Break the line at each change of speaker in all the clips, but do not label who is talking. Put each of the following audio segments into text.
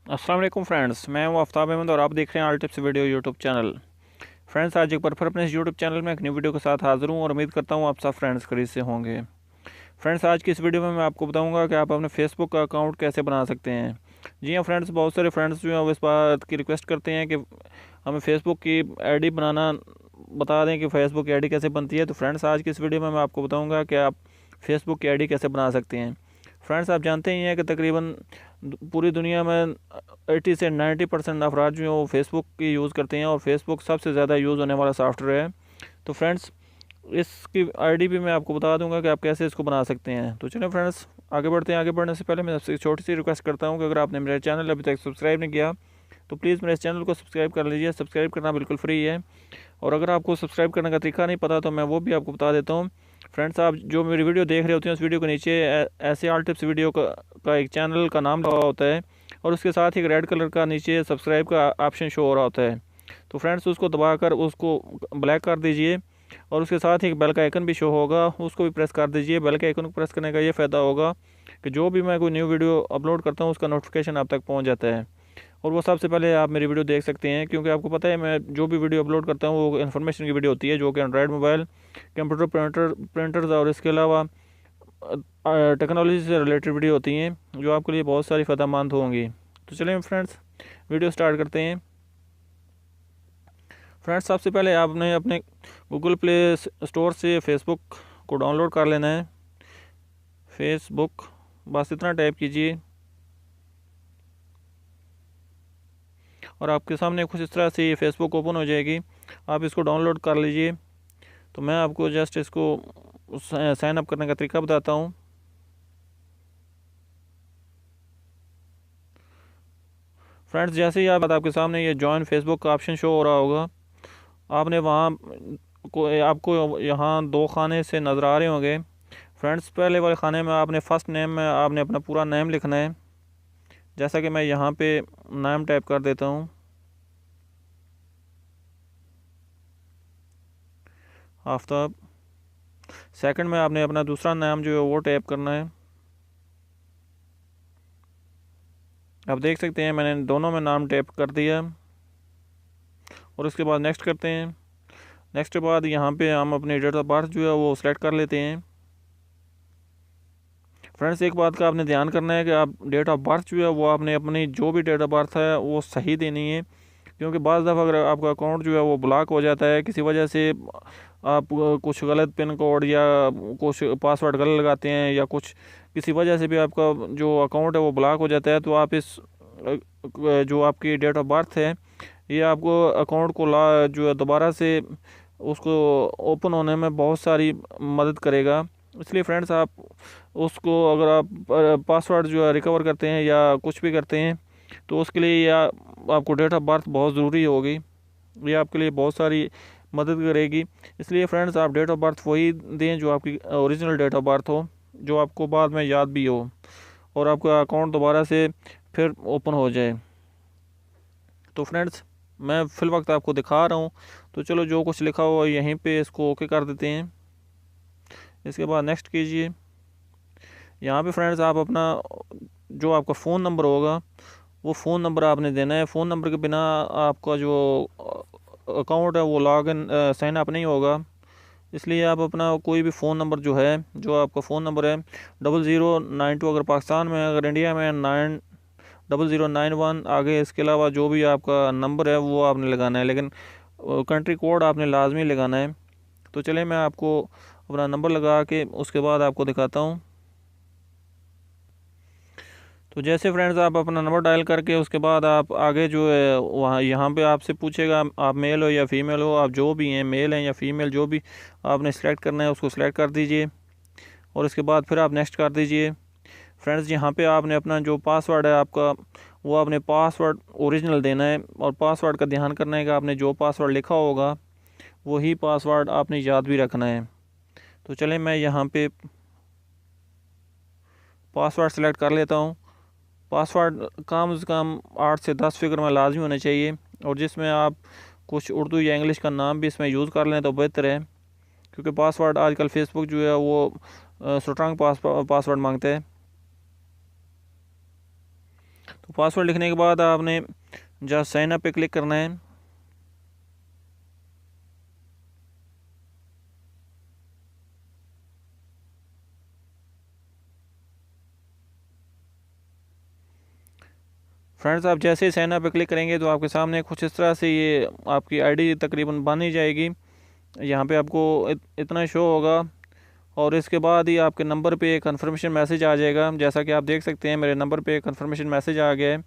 अस्सलाम वालेकुम फ्रेंड्स, मैं हूं आफ्ताब अहमद और आप देख रहे हैं all tips video YouTube channel. Friends, आज एक बार फिर अपने इस यूट्यूब चैनल में एक न्यू वीडियो के साथ हाजिर हूं और उम्मीद करता हूं आप सब फ्रेंड्स खरीद से होंगे। फ्रेंड्स, आज की इस वीडियो में मैं आपको बताऊंगा कि आप अपने फेसबुक का अकाउंट कैसे बना सकते हैं। जी हाँ फ्रेंड्स, बहुत सारे फ्रेंड्स जो हैं वो इस बात की रिक्वेस्ट करते हैं कि हमें फेसबुक की आईडी बनाना बता दें कि फेसबुक की आईडी कैसे बनती है। तो फ्रेंड्स, आज की इस वीडियो में मैं आपको बताऊँगा कि आप फेसबुक की आईडी कैसे बना सकते हैं। फ्रेंड्स, आप जानते ही हैं कि तकरीबन पूरी दुनिया में 80 से 90% अफराद जो हैं वो फेसबुक की यूज़ करते हैं और फेसबुक सबसे ज़्यादा यूज़ होने वाला सॉफ्टवेयर है। तो फ्रेंड्स, इसकी आईडी भी मैं आपको बता दूंगा कि आप कैसे इसको बना सकते हैं। तो चलिए फ्रेंड्स, आगे बढ़ते हैं। आगे बढ़ने से पहले मैं आपसे एक छोटी सी रिक्वेस्ट करता हूं कि अगर आपने मेरा चैनल अभी तक सब्सक्राइब नहीं किया तो प्लीज़ मेरे चैनल को सब्सक्राइब कर लीजिए। सब्सक्राइब करना बिल्कुल फ्री है और अगर आपको सब्सक्राइब करने का तरीका नहीं पता तो मैं वो भी आपको बता देता हूँ। फ्रेंड्स, आप जो मेरी वीडियो देख रहे होते हैं उस वीडियो के नीचे ऐसे ऑल टिप्स वीडियो का एक चैनल का नाम लगा होता है और उसके साथ एक रेड कलर का नीचे सब्सक्राइब का ऑप्शन शो हो रहा होता है। तो फ्रेंड्स, उसको दबाकर उसको ब्लैक कर दीजिए और उसके साथ ही एक बेल का आइकन भी शो होगा, उसको भी प्रेस कर दीजिए। बेल के आइकन को प्रेस करने का ये फ़ायदा होगा कि जो भी मैं कोई न्यू वीडियो अपलोड करता हूँ उसका नोटिफिकेशन आप तक पहुँच जाता है और वो सबसे पहले आप मेरी वीडियो देख सकते हैं। क्योंकि आपको पता है मैं जो भी वीडियो अपलोड करता हूँ वो इन्फॉर्मेशन की वीडियो होती है, जो कि एंड्रॉयड मोबाइल, कंप्यूटर, प्रिंटर्स और इसके अलावा टेक्नोलॉजी से रिलेटेड वीडियो होती हैं जो आपके लिए बहुत सारी फ़ायदेमंद होंगी। तो चलिए फ्रेंड्स, वीडियो स्टार्ट करते हैं। फ्रेंड्स, सबसे पहले आपने अपने गूगल प्ले स्टोर से फेसबुक को डाउनलोड कर लेना है। फेसबुक, बस इतना टाइप कीजिए और आपके सामने कुछ इस तरह से ये फेसबुक ओपन हो जाएगी। आप इसको डाउनलोड कर लीजिए। तो मैं आपको जस्ट इसको साइन अप करने का तरीका बताता हूँ। फ्रेंड्स, जैसे ही आप आपके सामने ये जॉइन फेसबुक का ऑप्शन शो हो रहा होगा, आपने वहाँ को आपको यहाँ दो खाने से नज़र आ रहे होंगे। फ्रेंड्स, पहले वाले खाने में आपने फर्स्ट नेम में आपने अपना पूरा नेम लिखना है। जैसा कि मैं यहाँ पे नाम टाइप कर देता हूँ, आफ्ताब। सेकंड में आपने अपना दूसरा नाम जो है वो टाइप करना है। आप देख सकते हैं मैंने दोनों में नाम टाइप कर दिया और उसके बाद नेक्स्ट करते हैं। नेक्स्ट के बाद यहाँ पे हम अपनी डेट ऑफ बर्थ जो है वो सिलेक्ट कर लेते हैं। फ्रेंड्स, एक बात का आपने ध्यान करना है कि आप डेट ऑफ बर्थ जो है वो आपने अपनी जो भी डेट ऑफ बर्थ है वो सही देनी है। क्योंकि बाज़ दफ़ा अगर आपका अकाउंट जो है वो ब्लॉक हो जाता है किसी वजह से, आप कुछ गलत पिन कोड या कुछ पासवर्ड गलत लगाते हैं या कुछ किसी वजह से भी आपका जो अकाउंट है वो ब्लॉक हो जाता है, तो आप इस जो आपकी डेट ऑफ बर्थ है ये आपको अकाउंट को जो है दोबारा से उसको ओपन होने में बहुत सारी मदद करेगा। इसलिए फ्रेंड्स, आप उसको अगर आप पासवर्ड जो है रिकवर करते हैं या कुछ भी करते हैं तो उसके लिए या आपको डेट ऑफ बर्थ बहुत ज़रूरी होगी। ये आपके लिए बहुत सारी मदद करेगी। इसलिए फ्रेंड्स, आप डेट ऑफ बर्थ वही दें जो आपकी ओरिजिनल डेट ऑफ बर्थ हो, जो आपको बाद में याद भी हो और आपका अकाउंट दोबारा से फिर ओपन हो जाए। तो फ्रेंड्स, मैं फिल वक्त आपको दिखा रहा हूँ। तो चलो, जो कुछ लिखा हुआ यहीं पे इसको ओके कर देते हैं। इसके बाद नेक्स्ट कीजिए। यहाँ पे फ्रेंड्स, आप अपना जो आपका फ़ोन नंबर होगा वो फ़ोन नंबर आपने देना है। फ़ोन नंबर के बिना आपका जो अकाउंट है वो लॉग इन साइन अप नहीं होगा। इसलिए आप अपना कोई भी फ़ोन नंबर जो है, जो आपका फ़ोन नंबर है 0092, अगर पाकिस्तान में, अगर इंडिया में 90091 आगे, इसके अलावा जो भी आपका नंबर है वो आपने लगाना है, लेकिन कंट्री कोड आपने लाजमी लगाना है। तो चलिए, मैं आपको अपना नंबर लगा के उसके बाद आपको दिखाता हूँ। तो जैसे फ्रेंड्स, आप अपना नंबर डायल करके उसके बाद आप आगे जो है वहाँ यहाँ पे आपसे पूछेगा आप मेल हो या फीमेल हो। आप जो भी हैं, मेल हैं या फीमेल, जो भी आपने सेलेक्ट करना है उसको सेलेक्ट कर दीजिए और इसके बाद फिर आप नेक्स्ट कर दीजिए। फ्रेंड्स, यहाँ पे आपने अपना जो पासवर्ड है आपका वो आपने पासवर्ड ओरिजिनल देना है और पासवर्ड का ध्यान करना है कि आपने जो पासवर्ड लिखा होगा वही पासवर्ड आपने याद भी रखना है। तो चलें, मैं यहाँ पे पासवर्ड सेलेक्ट कर लेता हूँ। पासवर्ड कम से कम 8 से 10 फिगर में लाजमी होने चाहिए और जिसमें आप कुछ उर्दू या इंग्लिश का नाम भी इसमें यूज़ कर लें तो बेहतर है। क्योंकि पासवर्ड आजकल फेसबुक जो है वो स्ट्रॉन्ग पासवर्ड मांगते हैं। तो पासवर्ड लिखने के बाद आपने जस्ट साइन अप पे क्लिक करना है। फ्रेंड्स, आप जैसे ही साइन अप पे क्लिक करेंगे तो आपके सामने कुछ इस तरह से ये आपकी आईडी तकरीबन बन ही जाएगी। यहाँ पे आपको इतना शो होगा और इसके बाद ही आपके नंबर पे एक कन्फर्मेशन मैसेज आ जाएगा। जैसा कि आप देख सकते हैं मेरे नंबर पे कन्फर्मेशन मैसेज आ गया है,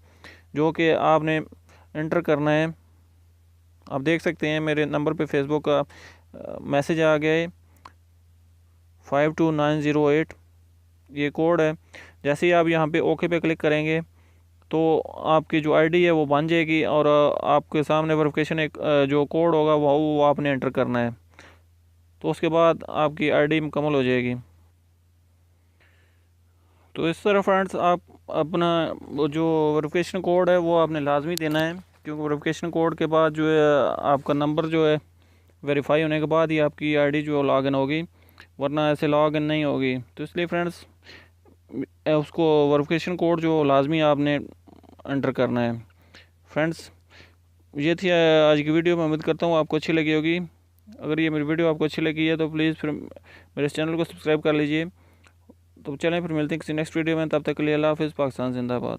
जो कि आपने इंटर करना है। आप देख सकते हैं मेरे नंबर पे फेसबुक का मैसेज आ गया है 52908, ये कोड है। जैसे ही आप यहाँ पे ओके पे क्लिक करेंगे तो आपकी जो आईडी है वो बन जाएगी और आपके सामने वेरिफिकेशन एक जो कोड होगा वो आपने एंटर करना है। तो उसके बाद आपकी आईडी मुकम्मल हो जाएगी। तो इस तरह फ्रेंड्स आप अपना वो जो वेरिफिकेशन कोड है वो आपने लाजमी देना है, क्योंकि वेरिफिकेशन कोड के बाद जो है आपका नंबर जो है वेरीफाई होने के बाद ही आपकी आईडी जो लॉगिन होगी, वरना ऐसे लॉगिन नहीं होगी। तो इसलिए फ्रेंड्स उसको वेरिफिकेशन कोड जो लाजमी आपने एंटर करना है। फ्रेंड्स, ये थी आज की वीडियो। मैं उम्मीद करता हूँ आपको अच्छी लगी होगी। अगर ये मेरी वीडियो आपको अच्छी लगी है तो प्लीज़ फिर मेरे इस चैनल को सब्सक्राइब कर लीजिए। तो चलें फिर मिलते हैं किसी नेक्स्ट वीडियो में, तब तक के लिए अल्लाह हाफ़िज़। पाकिस्तान जिंदाबाद।